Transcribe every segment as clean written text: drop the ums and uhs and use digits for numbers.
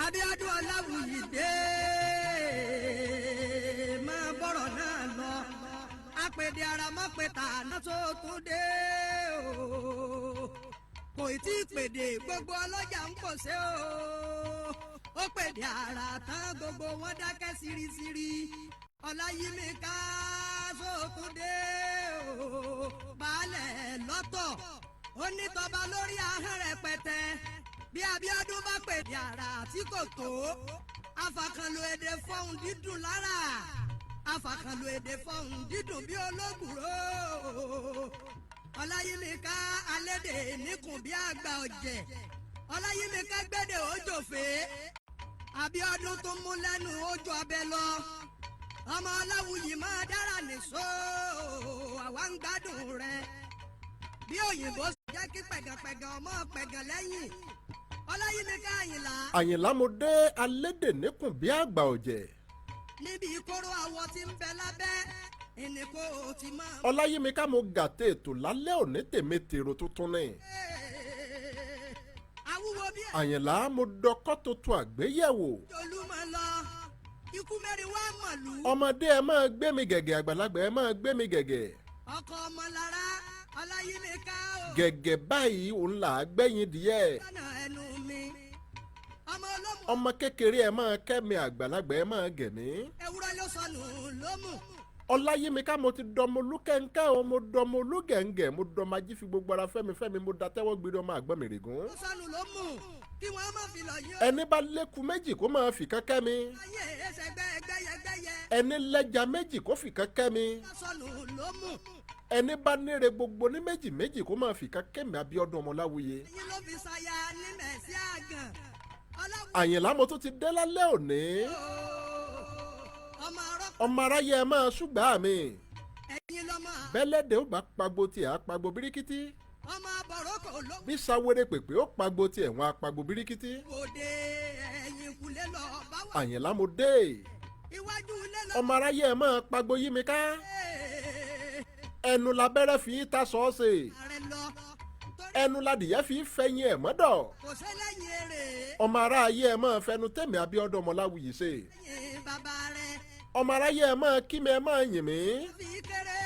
Abíọ́dún Ọláwùyí dé máa bọ̀rọ̀ náà lọ apèdè ara mọ́ pé tàná tó tún dé o kò tí ì pèdè gbogbo ọlọ́jà ń pòṣé o ó pèdè ara tán gbogbo wọn dákẹ́ sírísírí Ọláyímíká sókun dé o baálẹ̀ lọ́tọ̀ ó ní tọba lórí ahọ́n rẹpẹtẹ bí Abíọ́dún bá pèdè ara tí kò tó afàkànlò èdè fọ́hùn dídùn lára afàkànlò èdè fọ́hùn dídùn bí ológùrò Ọláyímíká alédè níkùn bí àgbà ọ̀jẹ̀ Ọláyímíká gbédè òjòfé Abíọ́dún tó mú lẹ́nu ojú abẹ lọ ọmọ Ọláwùyí máa dára nìṣó àwa ń gbádùn rẹ bí òyìnbó jẹ́ kí pẹ̀gànpẹ̀gàn ọmọ pẹ̀gàn lẹ́yìn Ọláyímíká Àyìnlá. Àyìnlá mo dé alédè níkùn bí àgbà ọ̀jẹ̀. níbi ìkóró àwọ̀ tí ń bẹ lábẹ́ ìníkó ti máa. Ọláyímíká mo gàtẹ́ ètò lálẹ́ òní tèmi tèrò tuntun ni. awúwo bí. Àyìnlá mo dọkọ́ tuntun àgbéyẹ̀wò. olúmọ lọ ikú mẹ́rin wá mọ̀lú. ọmọdé ẹ máa gbé mi gẹ̀gẹ̀ àgbàlagbà ẹ máa gbé mi gẹ̀gẹ̀. ọkọ ọmọ lára Ọláyímíká o. gẹ̀gẹ̀ báyìí òun là á gbẹ̀yìn díẹ̀. lọ́nà ẹnu mi ọmọ olómù. ọmọ kékeré ẹ máa kẹ́mi àgbàlagbà ẹ máa gẹ̀mí. ewúrẹ́ ló sọnù lómù. Ọláyímíká mo ti dọmọ olúkẹ́ńkẹ́ o mo dọmọ olúgẹ̀ǹgẹ̀ mo dọmọ ajífi gbogbo ara fẹ́mi mo da tẹ́wọ́ gbére ọmọ àgbọ̀n mi règún. ló sọnù lómù kí wọ́n má fi lọ yọ. ẹni bá lékun méjì kó máa fi kẹ́kẹ́ mi. ayé ẹsẹ̀ gbẹ́yẹgbẹ́yẹ. ẹni lẹ́ja méjì kó fi kẹ́kẹ́ mi. ló sọnù lómù. ẹni bá níre gbogbo ní méjì méjì kó máa fi kẹ́kẹ́ mi Abíọ́dún Ọmọláwuyè. ẹyin ló fi ṣaya ní mẹ̀sí àgàn. Àyìnlá mo tún ti dé lálẹ́ òní. ọmọ aráyé ẹ máa ṣùgbọ́n mi. bẹ́lẹ́dẹ̀ ó bá pagbo tiẹ̀ á pagbo bíríkítí. ọmọ bọ̀rọ̀kọ̀ ló. bí sáwéré pèpè ó pagbo tiẹ̀ wọ́n á pagbo bíríkítí. òde ẹ̀yìn kulẹ̀ lọ bá wà. Àyìnlá mo dé. iwájú ilé lọ. ọmọ aráyé ẹ máa pagbo yí mi ká. ẹnu labẹ́rẹ́ fi ta sọ́ọ̀sì. ẹnu ladìyẹ fi fẹ̀yìn ẹ̀ mọ́dọ̀. kò sẹ́lẹ̀yìn èrè. ọmọ aráyé ẹ máa fẹnu tẹ̀mí Abíọ́dún Ọmọláwuyì ṣe. ẹ̀yìn bàbá rẹ̀. ọmọ aráyé ẹ máa kí mi ẹ máa yìn mí. fi kéré.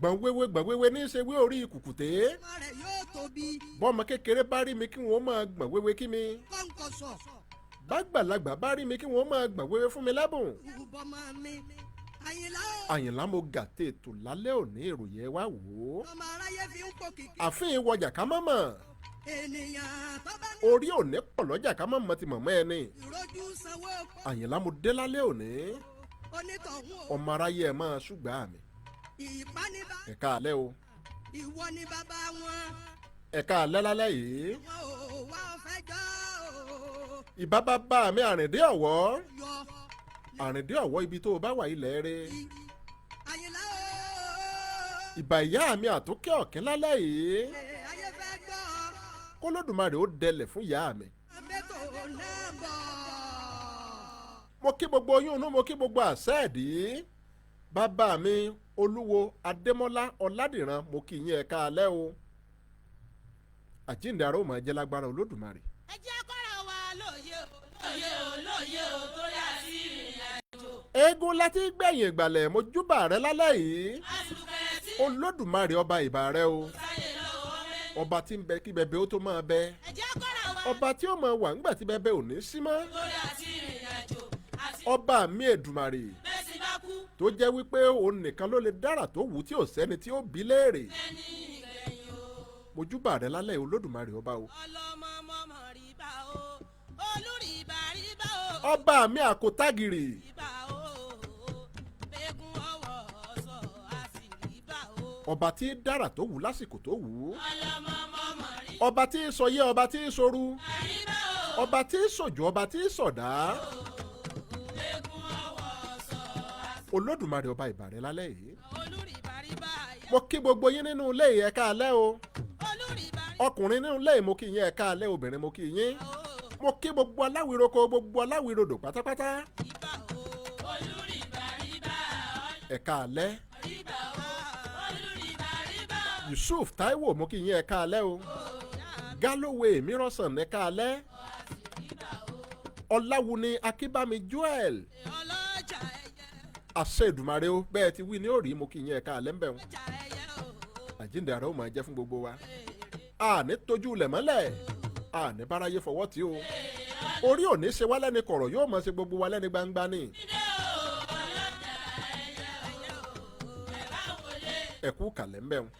gbọ̀nwéwé ní í ṣe wé orí kùkùté. ọmọ rẹ̀ yóò tóbi. bọ́mọ kékeré bá rí mi kí wọ́n máa gbọ̀nwéwé kí mi. kọ́ńkọ́sọ̀. bàgbàlagbà bá rí mi kí wọ́n máa gbọ̀nwéwé fún mi lẹ́bùn. ìbọmọ mi. Àyìnlá o. Àyìnlá mo gàtẹ́ ètò lálẹ́ òní ìròyìn ẹ wá wò ó. ọmọ aráyé fi ń pò kìkì. àfihàn wọjà ká má mọ̀. ènìyàn tó bá ní. orí òní pọ̀ lọ́jà ká má mọ̀ ti mọ̀mọ́ ẹni. ìrojú sanwó. Àyìnlá mo dé lálẹ́ òní. onítọ̀hún o. ọmọ aráyé ẹ máa ṣùgbọ́n mi. ìpánibá. ẹ̀ka alẹ́ o. ìwọ ni bàbá wọn. ẹ̀ka alẹ́ lálẹ́ yìí. wọn ò wá fẹjọ́ o. ìbá bàbá mi Àrìndé Ọ̀wọ́. yọ. Àrìndé Ọ̀wọ́ ibi tó o bá wà ilẹ̀ rẹ. Àyìnlá o. ìbà ìyá mi Àtókẹ́ Ọ̀kín lálẹ́ yìí. ayé fẹ́ gbọ́. k'Olódùmarè ó dẹlẹ̀ fún ìyá mi. abẹ́tò náà bọ̀. mo kí gbogbo oyún inú mo kí gbogbo àṣẹ́ẹ̀dí. bàbá mi Olúwo Adémọ́lá Ọládìran mo kí yín ẹ̀ka alẹ́ o. àjíǹde ara ó máa jẹ́ lágbára Olódùmarè. ẹ jẹ́ kọ́ra wa lóye o tó yà sí ìrìnàjò. eégún láti gbẹ̀yìn ìgbàlẹ̀ mo júbà rẹ lálẹ́ yìí. Olódùmarè ọba ìbà rẹ o. ọba tí ń bẹ kí bẹbẹ ó tó máa bẹ. ẹ jẹ́ kọ́ra wa ọba tí ó máa wà ńgbà tí bẹbẹ ò ní sí mọ́. tó yà sí ìrìnàjò. ọba mi Èdùmàrè bẹ́sì bá kú. tó jẹ́ wípé òun nìkan ló lè dára tó wù tí ò sẹ́ni tí ó bí léèrè. ẹni ìgbẹ̀yìn o. mo júbà rẹ lálẹ́ Olódùmarè ọba o. ọlọ́mọ mọ́mọ́ rí bá o. olùrí bá rí bá o. ọba mi Àkótágìrì. rí bá o. bẹ́gùn ọwọ́ sọ a sì rí bá o. ọba tí dára tó wù lásìkò tó wù ú. ọlọ́mọ mọ́mọ́ rí ọba tí sọyé ọba tí soru. rí bá o. ọba tí sòjò ọba tí sọ̀dá. bẹ́gùn ọwọ́ sọ a sì. Olódùmarè ọba ìbà rẹ lálẹ́ yìí. olùrí bá rí bá yá. mo kí gbogbo yín nínú ilé yìí ẹ̀ka alẹ́ o. olùrí bá rí ọkùnrin nínú ilé yìí mo kí yín ẹ̀ka alẹ́ obìnrin mo kí yín. bá o. mo kí gbogbo aláwìroko gbogbo aláwìrodò pátápátá. Ìbà o, olùrìbà ríbà ẹ̀ka alẹ́. ríbà o, olùrìbà ríbà o. Yusuf Taiwo mo kí yín ẹ̀ka alẹ́ o. Galloway Mírọ̀sán ẹ̀ka alẹ́. Ríbà ọláwùní akínbámi joel ọlọ́jà ẹyẹ àṣẹ Èdùmàrè o bẹ́ẹ̀ ti wí ní òrí mo kí yín ẹ̀ka àlẹ́ńbẹ̀ wọn ọjà ẹyẹ o. àjíǹde àrà ó máa jẹ́ fún gbogbo wa àní tójú ilẹ̀ mọ́lẹ̀ àní báráyé fọwọ́ tí o orí òní ṣe wá lẹ́ni kọ̀rọ̀ yóò máa ṣe gbogbo wa lẹ́ni gbangba ni. ẹ̀kú kàlẹ́ńbẹ̀ wọn.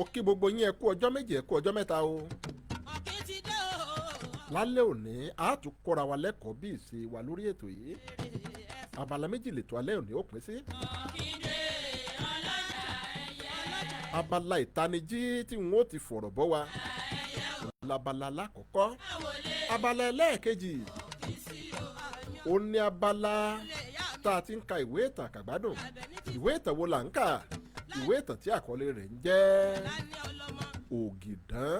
ó kí gbogbo yín ẹ̀kú ọjọ́ méje ẹ̀kú ọjọ́ mẹ́ta o. lálẹ́ òní a tún kọ́ra wa lẹ́kọ̀ọ́ bí ìṣe wa lórí ètò yìí abala méjì lètò alẹ́ òní ó pín sí. abala ìtanijí tí wọn ó ti fọ̀rọ̀ bọ́ wa labala lákọ̀ọ́kọ́ abala ẹlẹ́ẹ̀kejì ó ní abala tá a ti ń ka ìwé ìtàn àkàgbádùn ìwé ìtàn wo là ń kà ìwé ìtàn tí àkọlé rẹ̀ ń jẹ́ ògìdán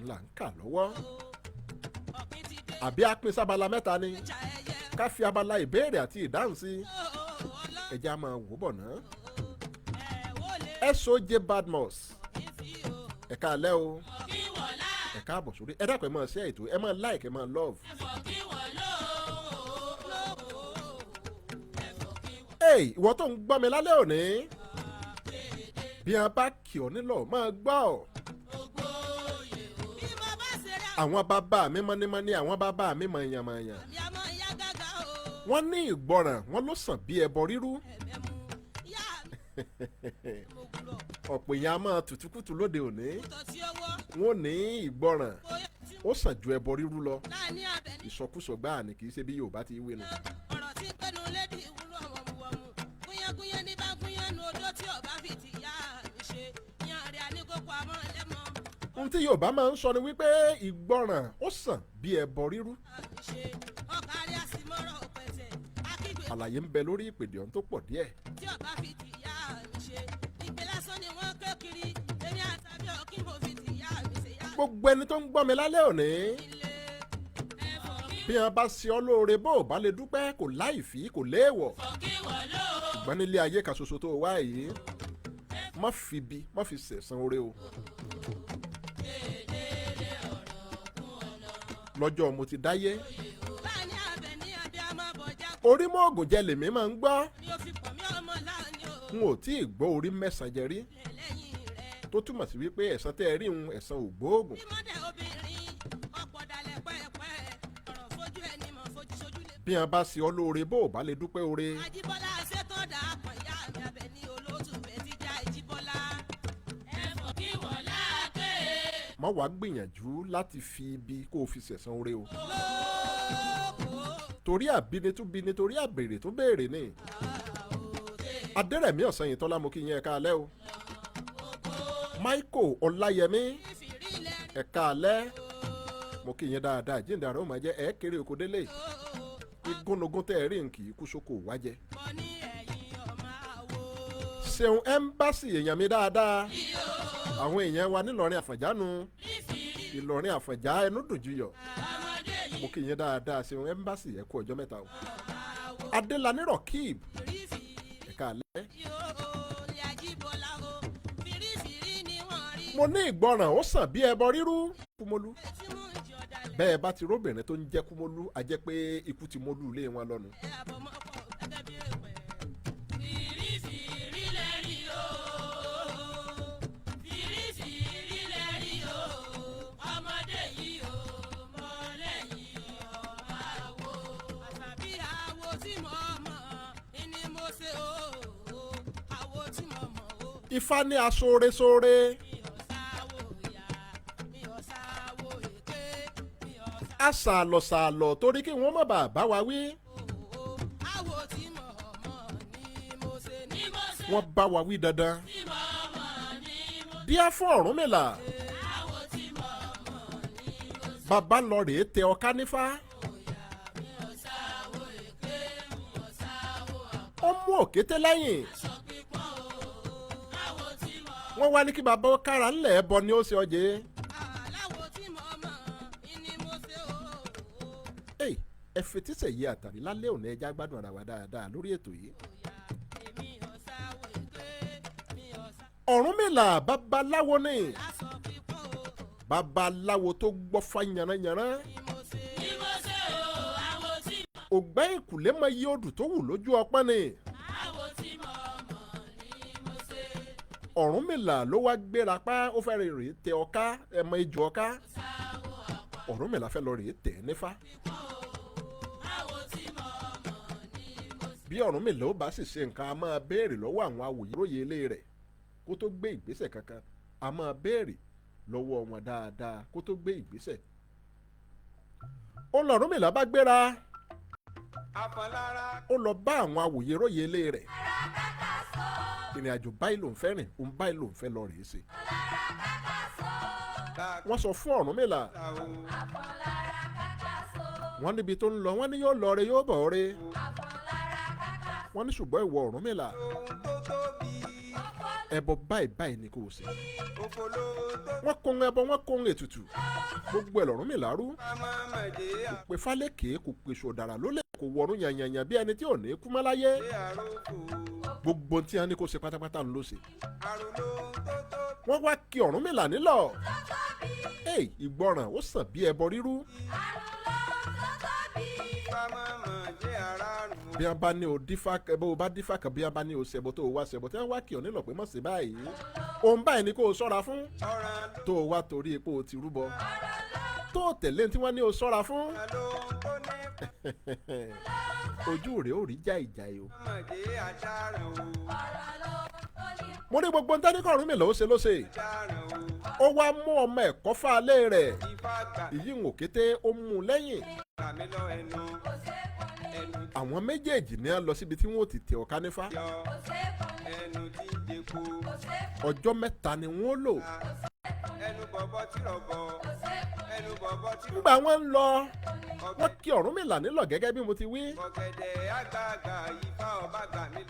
là ń kà lọ́wọ́ àbí a pín sábala mẹ́ta ni ká fi abala ìbéèrè àti ìdáhùn sí ẹja máa wò bọ̀ náà. SOJ Badmus ẹ̀ka alẹ́ o ẹ̀ka àbọ̀ sórí ẹ dákun ẹ máa share ètò ẹ máa like ẹ máa love. ìwọ tó ń gbọ́ mi lálẹ́ òní bí a bá kì ọ́ nílọ̀ máa gbọ́ àwọn bàbá mi mọ́nímọ́ní àwọn bàbá mi mọ̀nyàmọ̀nyàn wọ́n ní ìgbọràn wọ́n ló sàn bí ẹbọ rírú ọ̀pọ̀ èèyàn á máa tùtùkùtù lóde òní wọ́n ní ìgbọràn ó sàn ju ẹbọ rírú lọ ìsọkúsọ gbáà ni kì í ṣe bí Yorùbá ti wí nu. ọ̀rọ̀ tí pẹ́nu lédi ìwúrọ̀ wọ̀mùwọ̀mù gúnyẹ́gúnyẹ́ ní bá gúnyẹ́ nu odó tí ọba fi ti yá mi ṣe yan rẹ̀ àníkókò àmọ́ ẹlẹ́mọ. ohun tí Yorùbá máa ń sọ ni wípé ìgbọràn ó sàn bí ẹbọ rírú. ọkàrí àsìmọ́rọ̀ pẹ̀sẹ̀ akígbe. àlàyé ń bẹ lórí ìpèdè ọ̀hún tó pọ̀ díẹ̀. tí ọba fi ti yá mi ṣe ìgbé lásán ni wọ́n ké kiri èmi àtàbí ọkí mo fi ti yá mi ṣe yá. gbogbo ẹni tó ń gbọ́ mi lálẹ́ òní bí wọn bá ṣe ọ́ lóore bó o bá lè dúpẹ́ kò láì fi kò léèwọ̀ ṣùgbọ́n nílé ayé kan ṣoṣo tó wá yìí má fi bi má fi ṣẹ̀san oore o. lọ́jọ́ mo ti dáyé orí mọ́ọ̀gùn jẹ lèmi máa ń gbọ́ n ò tí ì gbọ́ orí mẹ́sàn-án jẹ rí tó túmọ̀ sí wípé ẹ̀san tẹ́ ẹ rí un ẹ̀san ògbóògùn. bí wọn bá ṣe ọ́ lóore bó o bá lè dúpẹ́ oore. Àjíbọ́lá ṣètò dà pọ̀ ìyá mi abẹ ní olóòtú bẹ́ẹ̀ ti já Ìjíbọ́lá. ẹ̀fọ́ kí wọ́n láàgbé. má wàá gbìyànjú láti fi ibi kó o fi ṣẹ̀san oore o. torí àbínitúbini torí àbèrè tó béèrè ni. adẹ́rẹ̀mí Ọ̀sanyìntọ́lá mo kí yín ẹ̀ka alẹ́ o. Michael Ọláyẹmí ẹ̀ka alẹ́ mo kí yín dáadáa jíǹde àrò máa jẹ́ ẹ̀ kéré oko délé igúnnugún tẹ́ ẹ̀ rí nkì í kú sóko wájẹ́. ṣeun ẹ́mbásì èèyàn mi dáadáa àwọn èèyàn wa nílọrin àfọ̀njánu ìlọrin àfọ̀njá ẹnu dùjúyọ̀ mo kí yín dáadáa ṣeun ẹ́mbásì ẹ kú ọjọ́ mẹ́ta o. Adélàní Rọ̀kìb ẹ̀ka alẹ́. mo ní ìgbọràn ó sàn bí ẹbọ rírú Kúmọ́lú bẹ́ẹ̀ bá ti róbìnrin tó ń jẹ́ Kúmọ́lú a jẹ́ pé ikú ti mọ́lú ilé wọn lọ́nu. Ifá ní aṣoore-ṣoore. Aṣàlọ̀ṣàlọ̀ torí kí wọ́n má bàa bá wa wí. Wọ́n bá wa wí dandan. Díẹ̀ fún Ọ̀rúnmìlà. Bàbá lọ rèé tẹ ọká nífá. Ó mú òkété lẹ́yìn. Wọ́n wá ní kí bàbá ó kára ńlẹ̀ ẹbọ ni ó ṣe ọjẹ́. Ẹ fetísẹ̀ yí àtàrí lálẹ́ òní ẹja gbádùn ara wa dáadáa lórí ètò yìí. Ọ̀rúnmìlà babaláwo ni babaláwo tó gbọ́ fá yanranyanran ògbẹ́ ìkùlé mọ iye odù tó wù lójú ọpọ́n ni. Ọ̀rúnmìlà ló wá gbéra pa ó fẹ́ rèé tẹ ọká ẹmọ ejò ọká. Ọ̀rúnmìlà fẹ́ lọ rèé tẹ̀ nífá. Bí Ọ̀rúnmìlà ó bá sì ṣe nǹkan a máa béèrè lọ́wọ́ àwọn awòye ilé rẹ̀ kó tó gbé ìgbésẹ̀ kankan, a máa béèrè lọ́wọ́ wọn dáadáa kó tó gbé ìgbésẹ̀. Ó lọ Ọ̀rúnmìlà bá gbéra ó lọ bá àwọn awòye ilé rẹ̀. Ìrìn àjò báyìí ló ń fẹ́ rìn, òun báyìí ló ń fẹ́ lọ rèé ṣe. Wọ́n sọ fún Ọ̀rúnmìlà, wọ́n níbi tó ń lọ, wọ́n ní yóò lọ re yóò bọ̀ re. Wọ́n ní ṣùgbọ́n ìwọ Ọ̀rúnmìlà ẹbọ báyìí ni kò ṣe. Wọ́n kóhun ẹbọ wọ́n kóhun ètùtù gbogbo ẹ̀ l'Ọ̀rúnmìlà rú. Kò pé fálékè kò pé ṣòdàrà ló lè kó wọrún yanyanyan bí ẹni tí ò ní kú mọ́ láyé. Gbogbo tí a ní kó ṣe pátápátá ló ṣe. Wọ́n wá kí Ọ̀rúnmìlà nílọ̀. Ìgbọràn ó sàn bí ẹbọ rírú. Bí a bá ní o dífá bó o bá dífá kan bí a bá ní o ṣẹbọ tó o wá ṣẹbọ tí wọ́n wá kí ọ nílọ̀ pé mọ̀ sí báyìí. Òun báyìí ni kó o ṣọ́ra fún. Tó o wá torí epo o ti rúbọ. Tó o tẹ̀lé tí wọ́n ní o ṣọ́ra fún. Ojú rẹ̀ ò rí jáìjáì o. Mo ní gbogbo ntẹ́ni kọ́ Ọ̀rúnmìlà ó ṣe ló ṣe. Ó wá mú ọmọ ẹ̀kọ́ fáalé rẹ̀. Ìyí ń òkété ó mú un lẹ́yìn. Àwọn méjèèjì ní a lọ síbi tí wọ́n ti tẹ ọ̀ká nífá. Ọjọ́ mẹ́ta ni wọ́n lò. Nígbà wọ́n ń lọ wọ́n kí Ọ̀rúnmìlà nílọ̀ gẹ́gẹ́ bí mo ti wí.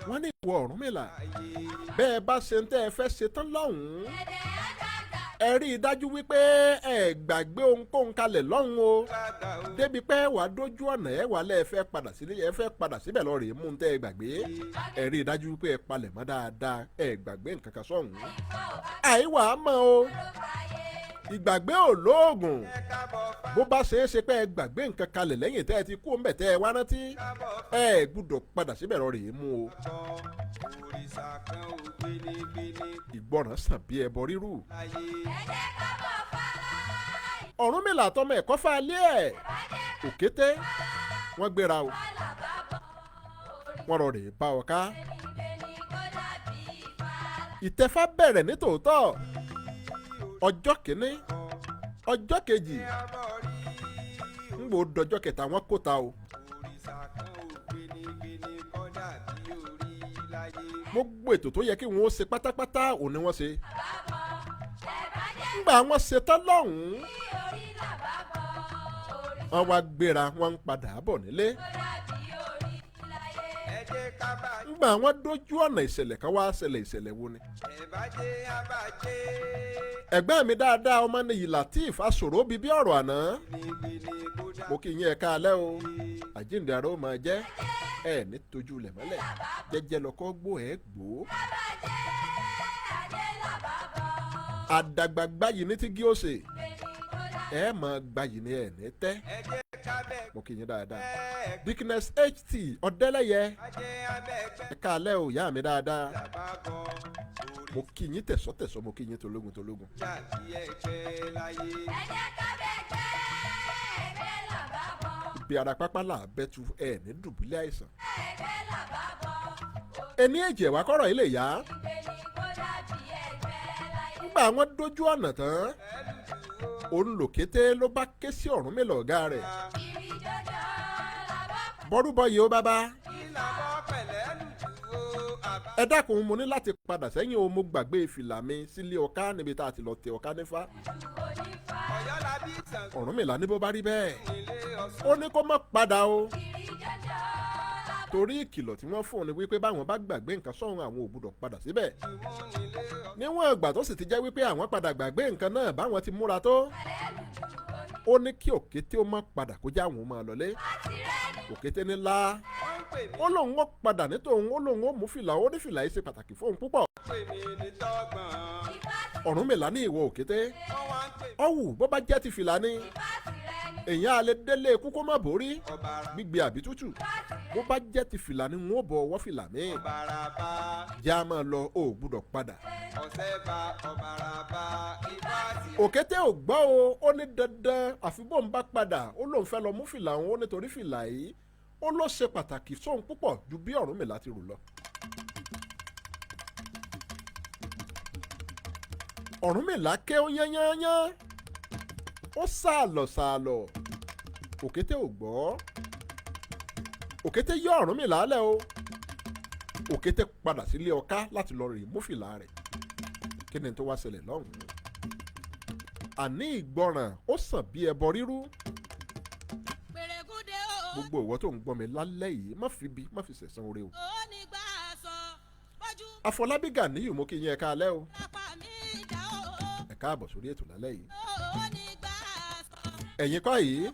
Wọ́n ní ìwọ Ọ̀rúnmìlà bẹ́ẹ̀ bá ṣe ń tẹ́ ẹ fẹ́ ṣe tán lọ́hùn-ún. Ẹ rí i dájú wípé ẹ gbàgbé ohunkóhun kalẹ̀ lọ́hùn o. Débi pé wà á dójú ọ̀nà ẹ wà lẹ́ ẹ fẹ́ padà sílé ẹ fẹ́ padà síbẹ̀ lọ rèé mú un tẹ́ ẹ gbàgbé. Ẹ rí i dájú wípé ẹ palẹ̀ mọ́ dáadáa ẹ gbàgbé nǹkan kan sọ̀hún. Àìwá mọ́ o. Ìgbàgbé ò lóògùn. Bó bá ṣe é ṣe pé ẹ gbàgbé nǹkan kalẹ̀ lẹ́yìn tẹ́ ẹ ti kú ńbẹ̀ tẹ́ ẹ wá rántí. Ẹ gbúdọ̀ padà síbẹ̀ lọ rèé mú o. Ìgbọràn sàn bí ẹbọ rírú. Ọ̀rúnmìlà àtọmọ ẹ̀kọ́ fáalé ẹ̀ òkété wọ́n gbéra o. Wọ́n rọ rèé bá ọ̀ká. Ìtẹ̀fá bẹ̀rẹ̀ ní tòótọ́. Ọjọ́ kìíní ọjọ́ kejì ń gbò dọjọ́ kẹta wọ́n kó ta o. Gbogbo ètò tó yẹ kí wọ́n ṣe pátápátá òun ni wọ́n ṣe. Nígbà wọ́n ṣe tán lọ́hùn-ún wọ́n wá gbéra wọ́n ń padà bọ̀ nílé. Nígbà wọ́n dójú ọ̀nà ìṣẹ̀lẹ̀ kan wá ṣẹlẹ̀ ìṣẹ̀lẹ̀ wo ni. Ẹ̀gbẹ́ mi dáadáa ọmọ nìyí Latif aṣòro bíi bí ọ̀rọ̀ àná. Mo kí yín ẹ káalẹ́ o. Àjíǹde ara ó máa jẹ́ ẹ ní tójú lẹ̀ mọ́lẹ̀ jẹ́jẹ́ lọ́kọ́ gbó ẹ̀ gbó. Àdàgbà gbáyìí ní tí gí ó ṣe ẹ máa gbáyìí ní ẹ̀ ní tẹ́. Mo kí yín dáadáa. Dickness HT Ọ̀dẹ́lẹ́yẹ ẹ káalẹ́ o ìyá mi dáadáa. Mo kí yín tẹ̀sọ́tẹ̀sọ́ mo kí yín tológun tológun. Ibi ara pápá là bẹ́tu ẹ̀ ní dùbúlẹ̀ àìsàn. Ẹni ẹ̀jẹ̀ wá kọ́rọ̀ ilé yá. Nígbà wọn dójú ọ̀nà tán òun lòkété ló bá ké sí Ọ̀rúnmìlà ọ̀gá rẹ̀. Bọ́rúbọ yìí ó bàbá. Ẹ dákun mo ní láti padà sẹ́yìn o mo gbàgbé fìlà mi sílé ọ̀ká níbi tá a ti lọ tẹ ọ̀ká nífá. Ọ̀rúnmìlà ní bó bá rí bẹ́ẹ̀ ó ní kó má padà o. Torí ìkìlọ̀ tí wọ́n fún un ni wípé báwọn bá gbàgbé nǹkan sọ́hun àwọn ò gbúdọ̀ padà síbẹ̀. Níwọ̀n ìgbà tó sì ti jẹ́ wípé àwọn padà gbàgbé nǹkan náà báwọn ti múra tó. ó ní kí òkété ó má padà kó já àwọn máa lọlé. Òkété ní lá ó lóun ó padà nítòun ó lóun ó mú fìlà ó ní fìlà yìí ṣe pàtàkì fóun púpọ̀. Ọ̀rúnmìlà ní ìwọ òkété ọ̀wù bó bá jẹ́ ti fìlà ni èèyàn alẹ́ délé ikú kó má borí gbígbé àbí tútù bó bá jẹ́ ti fìlà ni wọ́n bọ̀ ọwọ́ fìlà míì já máa lọ ó gbúdọ̀ padà. Òkété ò gbọ́ o ó ní dandan àfi bóun bá padà ó lóun fẹ́ lọ mú fìlà òun ó nítorí fìlà yìí ó ló ṣe pàtàkì sóun púpọ̀ ju bí Ọ̀rúnmìlà ti rò lọ. Ọ̀rúnmìlà ké ó yányányán ó sàlọ̀ òkété ò gbọ́. Òkété yọ Ọ̀rúnmìlà lẹ̀ o. Òkété padà sílé ọká láti lọ rè mú fìlà rẹ̀. Kí ni tó wá ṣẹlẹ̀ lọ́hùn-ún? Àní ìgbọràn ó sàn bí ẹbọ rírú. Gbogbo ìwọ tó ń gbọ́ mi lálẹ́ yìí má fi sẹ̀san oore o. Afọlábí Gàníyù mo kí yín ẹ káalẹ́ o. Ẹ káàbọ̀ sórí ètò lálẹ́ yìí. Ẹ̀yin kọ́ yìí.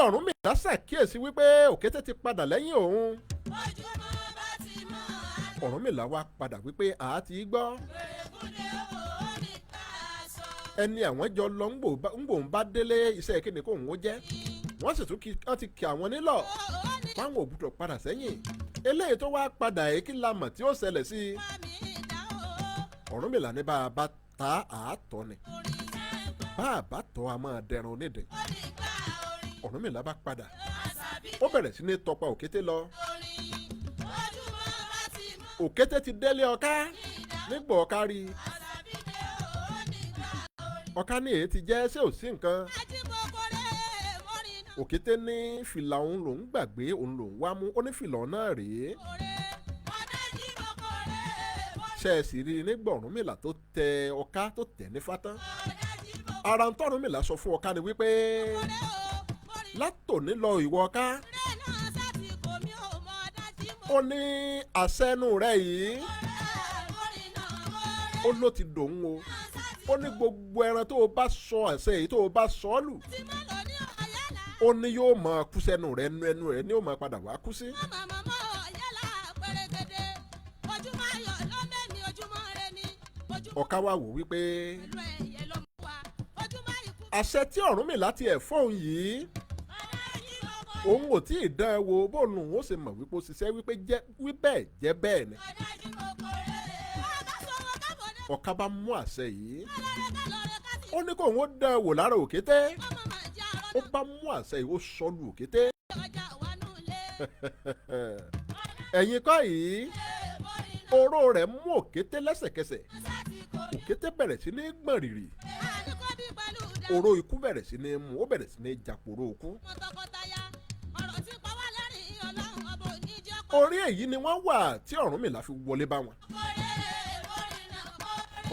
Ọ̀rúnmìlà ṣàkíyèsí wípé òkété ti padà lẹ́yìn òun. Ọ̀rúnmìlà wá padà wípé àá ti gbọ́. Ẹni àwọn jọ lọ ń gbòun bá délé iṣẹ́ kíni kóun ó jẹ́. Wọ́n sì tún ti kí àwọn nílọ̀. Fáwọn òbúdọ̀ padà sẹ́yìn. Eléyìí tó wá padà èyí kí la mọ̀ tí ó ṣẹlẹ̀ sí i. Ọ̀rúnmìlà ní bá a bá ta àátọ́ ni. Bá a bá tọ́ a máa dẹrun onídìí. Ọ̀rúnmìlà bá padà ó bẹ̀rẹ̀ sí ní tọpa òkété lọ. Òkété ti délé ọká nígbà ọká rí i. Ọká ní èyí ti jẹ́ ṣé ò sí nǹkan. Òkété ní fìlà òun lòún gbàgbé òun lòún wá mú ó ní fìlà náà rèé. Ṣé ẹ sì rí i nígbà Ọ̀rúnmìlà tó tẹ ọká tó tẹ̀ ní fátán. Ara ń tọ́rúnmìlà sọ fún ọká ni wípé látòní lọ ìwọ ọká ó ní àṣẹnu rẹ yìí ó ló ti dòun o ó ní gbogbo ẹran tó o bá sọ àṣẹ yìí tó o bá sọ lù ó ní yóò máa kú sẹ́nu rẹ ẹnu rẹ ni yóò máa padà wá kú sí. Ọká wá wò wípé àṣẹ tí Ọ̀rúnmìlà ti ẹ̀ fóun yìí òun ò tí ì dán ẹ wo bóun ó ṣe mọ̀ wípé ó ṣiṣẹ́ wípé jẹ́ bẹ́ẹ̀ ni. Ọká bá mú àṣẹ yìí ó ní kóun ó dán ẹ wò lára òkété ó bá mú àṣẹ yìí ó sọlù òkété. Ẹ̀yin kọ́ yìí oró rẹ̀ mú òkété lẹ́sẹ̀kẹsẹ̀ òkété bẹ̀rẹ̀ sí ní gbọ̀n rìrì oró ikú bẹ̀rẹ̀ sí ní mú ó bẹ̀rẹ̀ sí ní jàpòrò ikú. Orí èyí ni wọ́n wà tí Ọ̀rúnmìlà fi wọlé bá wọn.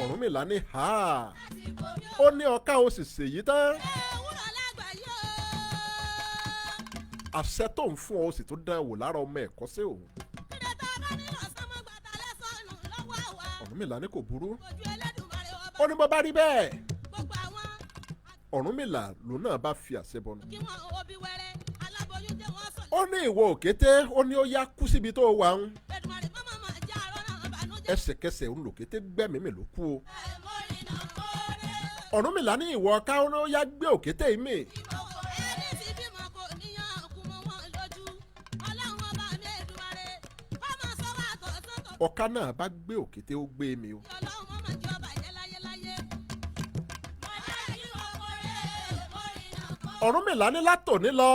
Ọ̀rúnmìlà ní ha ó ní ọká ó sì ṣèyí tán. Àṣẹ tó ń fún ọ sì tó dán wò lára ọmọ ẹ̀kọ́ sí òun. Ọ̀rúnmìlà ní kò burú ó ní bó bá rí bẹ́ẹ̀. Ọ̀rúnmìlà lòun náà bá fi àṣẹ bọnu. Ó ní ìwọ òkété ó ní ó yá kú síbi tó wà ń. Ẹsẹ̀kẹsẹ̀ òun lòkété gbẹ́mìí ló kú o. Ọ̀rúnmìlà ní ìwọ ọká ó ní ó yá gbé òkété yìí mì. Ọká náà bá gbé òkété ó gbé mi o. Ọ̀rúnmìlà ní látòní lọ.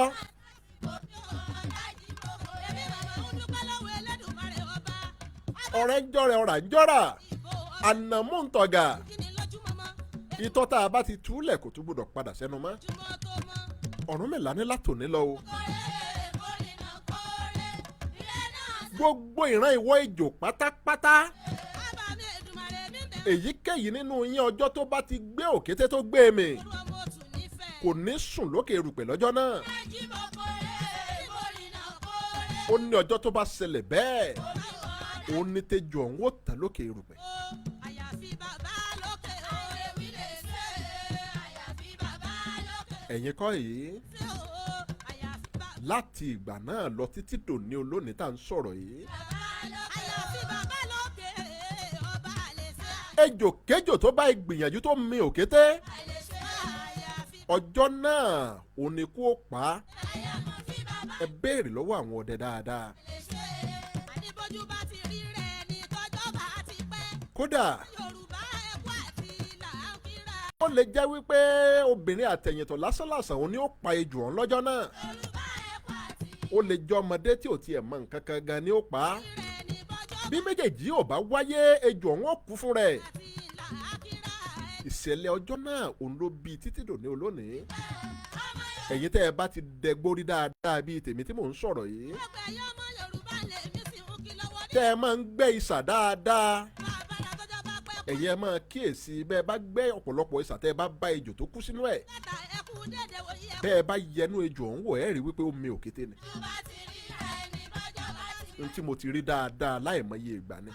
Ọ̀rẹ́ ń jọrẹ ọ̀rà ń jọrà ànàmú ń tọ̀gà. Ìtọ́ tá a bá ti túlẹ̀ kò tún gbọdọ̀ padà sẹ́nu mọ́. Ọ̀rúnmìlà ní látòní lọ o. Gbogbo ìran ìwọ ìjò pátápátá. Èyíkéyìí nínú yín ọjọ́ tó bá ti gbé òkété tó gbé mi kò ní sùn lókè erùpẹ̀ lọ́jọ́ náà. Ó ní ọjọ́ tó bá ṣẹlẹ̀ bẹ́ẹ̀ ó ní tẹ́jú ọ̀hún ó tàn lókè erùpẹ̀. ẹ̀yin kọ́ yìí láti ìgbà náà lọ títí dòní olónìí tá à ń sọ̀rọ̀ yìí. ejò kéjò tó bá gbìyànjú tó mi òkété ọjọ́ náà òní kú ó pa á. ẹ béèrè lọ́wọ́ àwọn ọdẹ dáadáa. kódà ó lè jẹ́ wípé obìnrin àtẹ̀yìntọ̀ lásánlàsàn òun ni ó pa ejò ọ̀hún lọ́jọ́ náà. ó lè jọ ọmọdé tí ò tiẹ̀ mọ nǹkan kan gan ni ó pa á. bí méjèèjì ò bá wáyé ejò ọ̀hún ó kú fún rẹ̀. ìṣẹ̀lẹ̀ ọjọ́ náà òun ló bí títí dòní olónìí. ẹ̀yin tẹ́ ẹ bá ti dẹgbórí dáadáa bíi tèmi tí mò ń sọ̀rọ̀ yìí. tẹ́ ẹ máa ń gbẹ́ isà dáadáa. ẹ̀yin ẹ máa kíyèsí bẹ́ẹ̀ bá gbẹ́ ọ̀pọ̀lọpọ̀ isà tẹ́ ẹ bá bá ejò tó kú sínú ẹ̀. bẹ́ẹ̀ bá yẹnu ejò ọ̀hún wò ẹ́ rí wípé ó mi òkété ni. ohun tí mo ti rí dáadáa láìmọye ìgbà ni.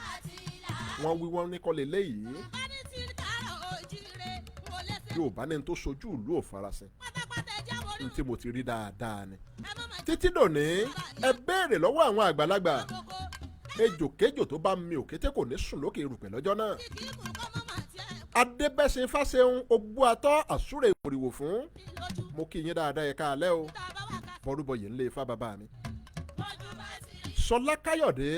wọ́n wí wọ́n ní kọ́lé léyìí. yóò bá ní tó sojú ìlú ò farasin. ohun tí mo ti rí dáadáa ni. títí dòní ẹ béèrè lọ́wọ́ àwọn àgbàlagbà. ejò kéjò tó bá mi òkété kò ní sùn lókè erùpẹ̀ lọ́jọ́ náà. adébẹ́sìn fáṣeun ogbó atọ́ àsúrè ìwòrìwò fún. mo kí yín dáadáa ẹ káalẹ́ o. bọ́rúbọ yìí ń lé ifá bàbá mi. sọlá káyọ̀dé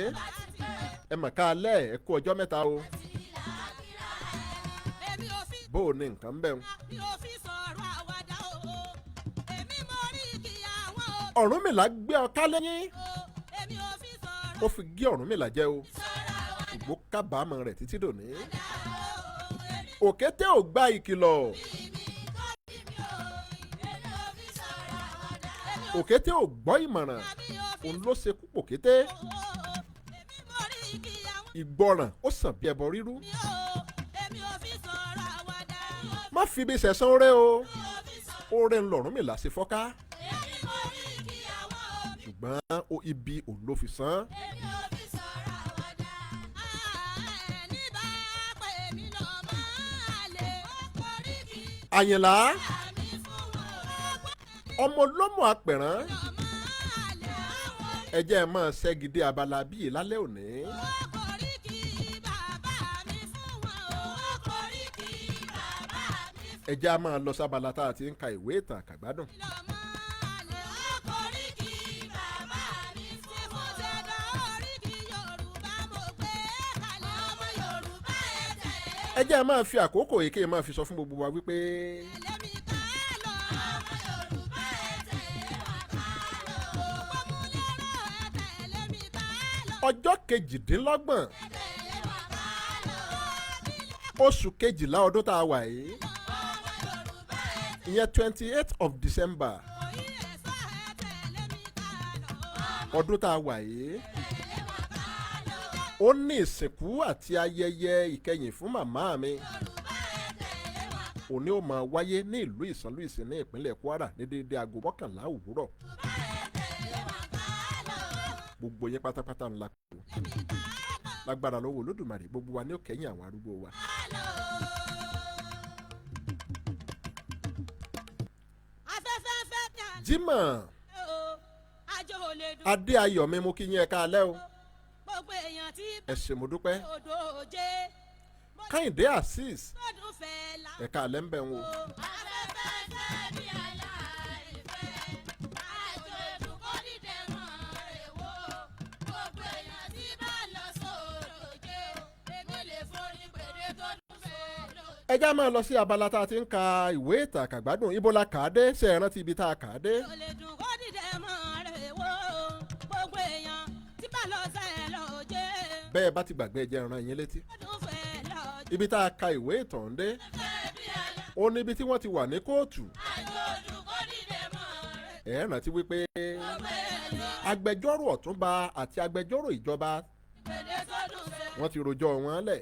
ẹ mà káalẹ́ ẹ kú ọjọ́ mẹ́ta o. bó o ní nǹkan bẹ́ẹ̀ o. Ọ̀rúnmìlà gbé ọká lẹ́yìn. ó fi gé Ọ̀rúnmìlà jẹ o. ìgbó kábàámọ̀ rẹ̀ títí dòní. òkété ò gba ìkìlọ̀. òkété ò gbọ́ ìmọ̀ràn. òun ló ṣe kú òkété. ìgbọràn ó sàn bí ẹbọ rírú. má fi ibi sẹ̀sán oore o. oore ń l'Ọ̀rúnmìlà ṣe fọ́ká. ṣùgbọ́n ibi òun ló fi san. Àyìnlá ọmọ olómọ apẹ̀rán ẹjẹ́ ẹ̀ máa ṣẹ́gidé abala bíi lálẹ́ òní. ẹjẹ́ a máa lọ sábala tá a ti ń ka ìwé ìtàn àkàgbádùn. ẹjẹ́ a máa fi àkókò èké máa fi sọ fún gbogbo wa wípé ọjọ́ kejìdínlọ́gbọ̀n oṣù kejìlá ọdún tá a wà yìí ìyẹn 28th of December ọdún tá a wà yìí ó ní ìsìnkú àti ayẹyẹ ìkẹyìn fún màmá mi. òní ó máa wáyé ní ìlú Ìsànlúìsìn ní ìpínlẹ̀ Kwara ní déédéé aago 11 òwúrọ̀. gbogbo yín pátápátá ńlá kú. lágbára lọ́wọ́ Olódùmarè gbogbo wa ní ó kẹ́yìn àwọn arúgbó wa. Jímọ̀ adé ayọ̀ mi mú kí yín ẹ káalẹ́ o. ẹ ṣé mo dúpẹ́. Kẹ́hìndé Azeez ẹ káalẹ́ ń bẹ̀ ń wo. ẹ já máa lọ sí abala tá a ti ń ka ìwé ìtàn àkàgbádùn. ibo la kà á dé ṣe é rántí ibi tá a kà á dé. bẹ́ẹ̀ bá ti gbàgbé ẹjẹ́ ran yín létí. ibi tá a ka ìwé ìtàn ń dé. ó níbi tí wọ́n ti wà ní kóòtù. ẹ rántí wípé agbẹjọ́rò ọ̀túnba àti agbẹjọ́rò ìjọba wọ́n ti rojọ́ wọn lẹ̀.